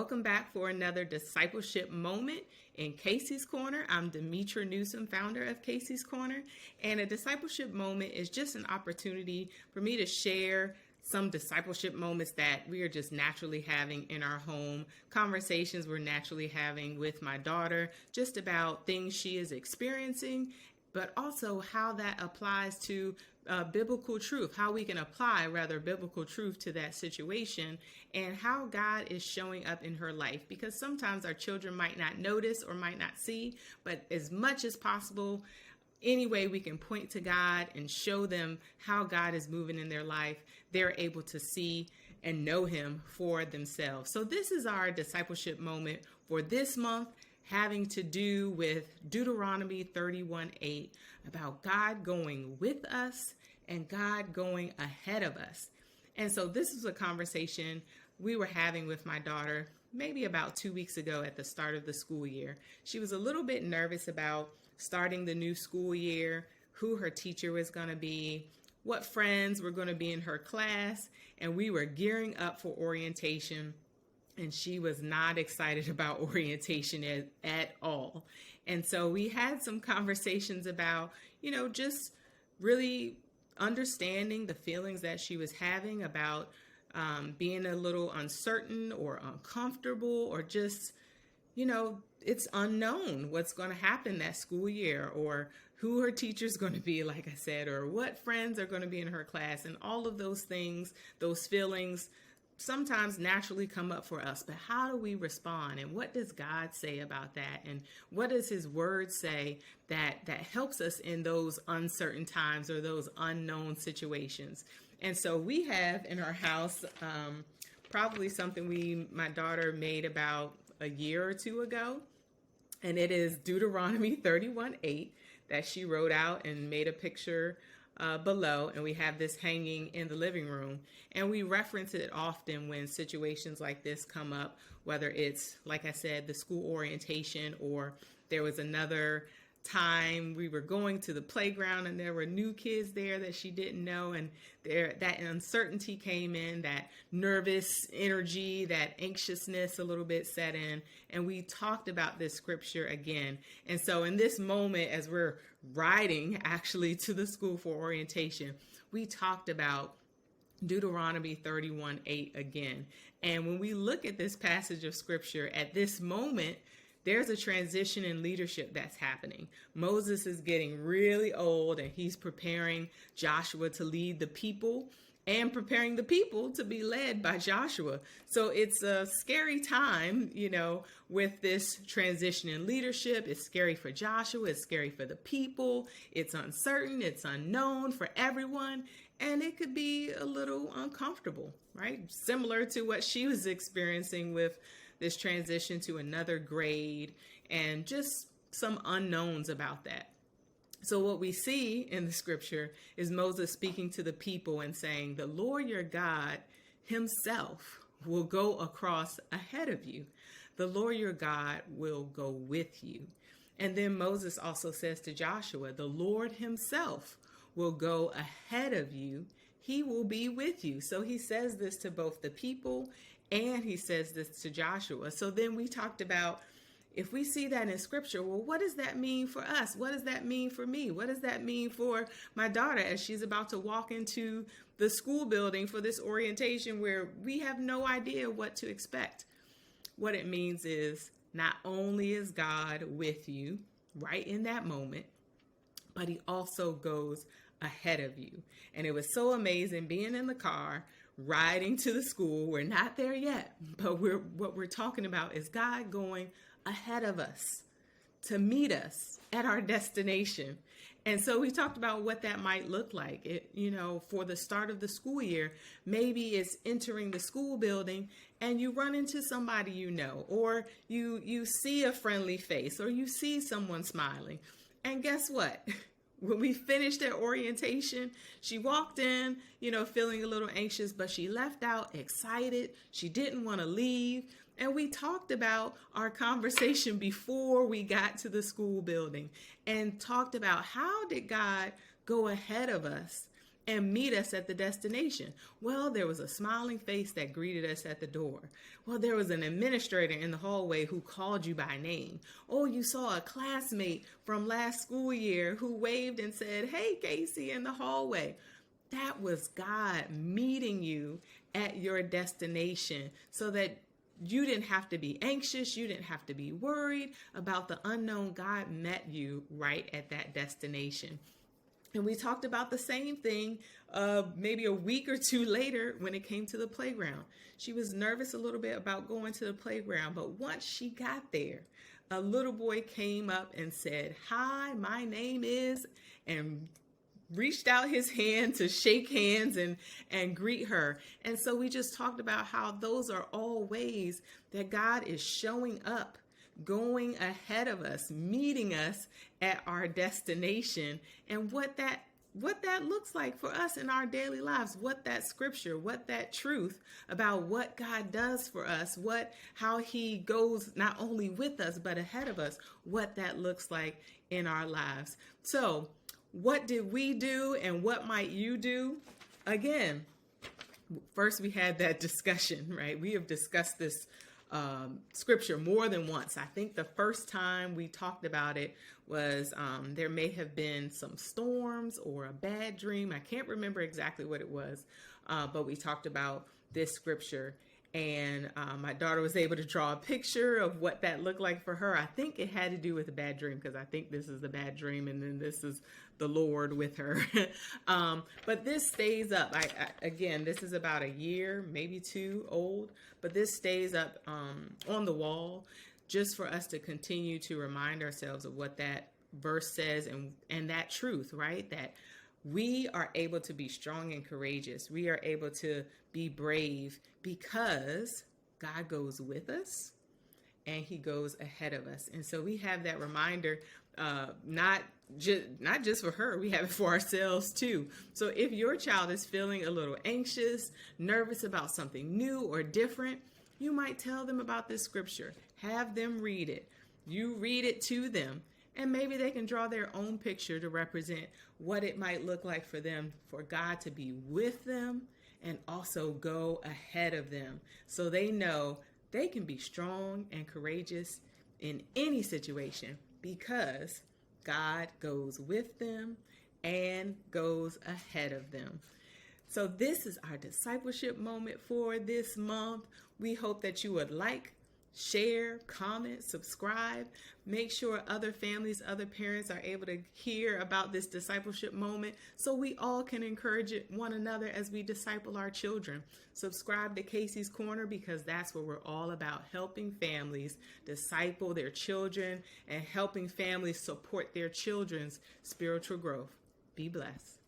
Welcome back for another Discipleship Moment in Casey's Corner. I'm Demetra Newsom, founder of Casey's Corner, and a Discipleship Moment is just an opportunity for me to share some discipleship moments that we are just naturally having in our home, conversations we're naturally having with my daughter, just about things she is experiencing, but also how that applies to biblical truth, how we can apply biblical truth to that situation, and how God is showing up in her life. Because sometimes our children might not notice or might not see, but as much as possible, any way we can point to God and show them how God is moving in their life, they're able to see and know Him for themselves. So this is our discipleship moment for this month, having to do with Deuteronomy 31:8, about God going with us and God going ahead of us. And so this is a conversation we were having with my daughter maybe about 2 weeks ago at the start of the school year. She was a little bit nervous about starting the new school year, who her teacher was going to be, what friends were going to be in her class, and we were gearing up for orientation. And she was not excited about orientation at all. And so we had some conversations about, just really understanding the feelings that she was having about being a little uncertain or uncomfortable, or just, it's unknown what's going to happen that school year, or who her teacher's going to be, like I said, or what friends are going to be in her class. And all of those things, those feelings, sometimes naturally come up for us, but how do we respond? And what does God say about that? And what does His Word say that helps us in those uncertain times or those unknown situations? And so we have in our house probably something my daughter made about a year or two ago, and it is Deuteronomy 31:8 that she wrote out and made a picture below, and we have this hanging in the living room, and we reference it often when situations like this come up, whether it's, like I said, the school orientation, or there was another time we were going to the playground and there were new kids there that she didn't know, and that uncertainty came in, that nervous energy, that anxiousness a little bit set in, and we talked about this scripture again. And so in this moment, as we're riding actually to the school for orientation, we talked about Deuteronomy 31:8 again. And when we look at this passage of scripture at this moment, there's a transition in leadership that's happening. Moses is getting really old, and he's preparing Joshua to lead the people and preparing the people to be led by Joshua. So it's a scary time, with this transition in leadership. It's scary for Joshua. It's scary for the people. It's uncertain. It's unknown for everyone. And it could be a little uncomfortable, right? Similar to what she was experiencing with this transition to another grade, and just some unknowns about that. So what we see in the scripture is Moses speaking to the people and saying, the Lord your God Himself will go across ahead of you. The Lord your God will go with you. And then Moses also says to Joshua, the Lord Himself will go ahead of you. He will be with you. So he says this to both the people, and he says this to Joshua. So then we talked about, if we see that in scripture, well, what does that mean for us? What does that mean for me? What does that mean for my daughter as she's about to walk into the school building for this orientation where we have no idea what to expect? What it means is, not only is God with you right in that moment, but He also goes ahead of you. And it was so amazing being in the car riding to the school. We're not there yet, but what we're talking about is God going ahead of us to meet us at our destination. And so we talked about what that might look like. For the start of the school year, maybe it's entering the school building and you run into somebody or you see a friendly face, or you see someone smiling. And guess what? When we finished at orientation, she walked in, feeling a little anxious, but she left out excited. She didn't want to leave. And we talked about our conversation before we got to the school building, and talked about how did God go ahead of us and meet us at the destination? Well, there was a smiling face that greeted us at the door. Well, there was an administrator in the hallway who called you by name. Oh, you saw a classmate from last school year who waved and said, "Hey, Casey," in the hallway. That was God meeting you at your destination so that you didn't have to be anxious. You didn't have to be worried about the unknown. God met you right at that destination. And we talked about the same thing maybe a week or two later when it came to the playground. She was nervous a little bit about going to the playground, but once she got there, a little boy came up and said, "Hi, my name is," and reached out his hand to shake hands and greet her. And so we just talked about how those are all ways that God is showing up, going ahead of us, meeting us at our destination, and what that looks like for us in our daily lives, what that scripture, what that truth about what God does for us, how he goes not only with us, but ahead of us, what that looks like in our lives. So what did we do and what might you do? Again, first we had that discussion, right? We have discussed this scripture more than once. I think the first time we talked about it was there may have been some storms or a bad dream. I can't remember exactly what it was, but we talked about this scripture. And my daughter was able to draw a picture of what that looked like for her. I think it had to do with a bad dream, because I think this is the bad dream and then this is the Lord with her. But this stays up. Again, this is about a year, maybe 2 old, but this stays up on the wall just for us to continue to remind ourselves of what that verse says and that truth, right? That we are able to be strong and courageous. We are able to be brave because God goes with us and he goes ahead of us. And so we have that reminder, not just for her, we have it for ourselves too. So if your child is feeling a little anxious, nervous about something new or different, you might tell them about this scripture. Have them read it. You read it to them. And maybe they can draw their own picture to represent what it might look like for them, for God to be with them and also go ahead of them, so they know they can be strong and courageous in any situation because God goes with them and goes ahead of them. So this is our discipleship moment for this month. We hope that you would like, share, comment, subscribe. Make sure other families, other parents are able to hear about this discipleship moment so we all can encourage one another as we disciple our children. Subscribe to Casey's Corner, because that's what we're all about, helping families disciple their children and helping families support their children's spiritual growth. Be blessed.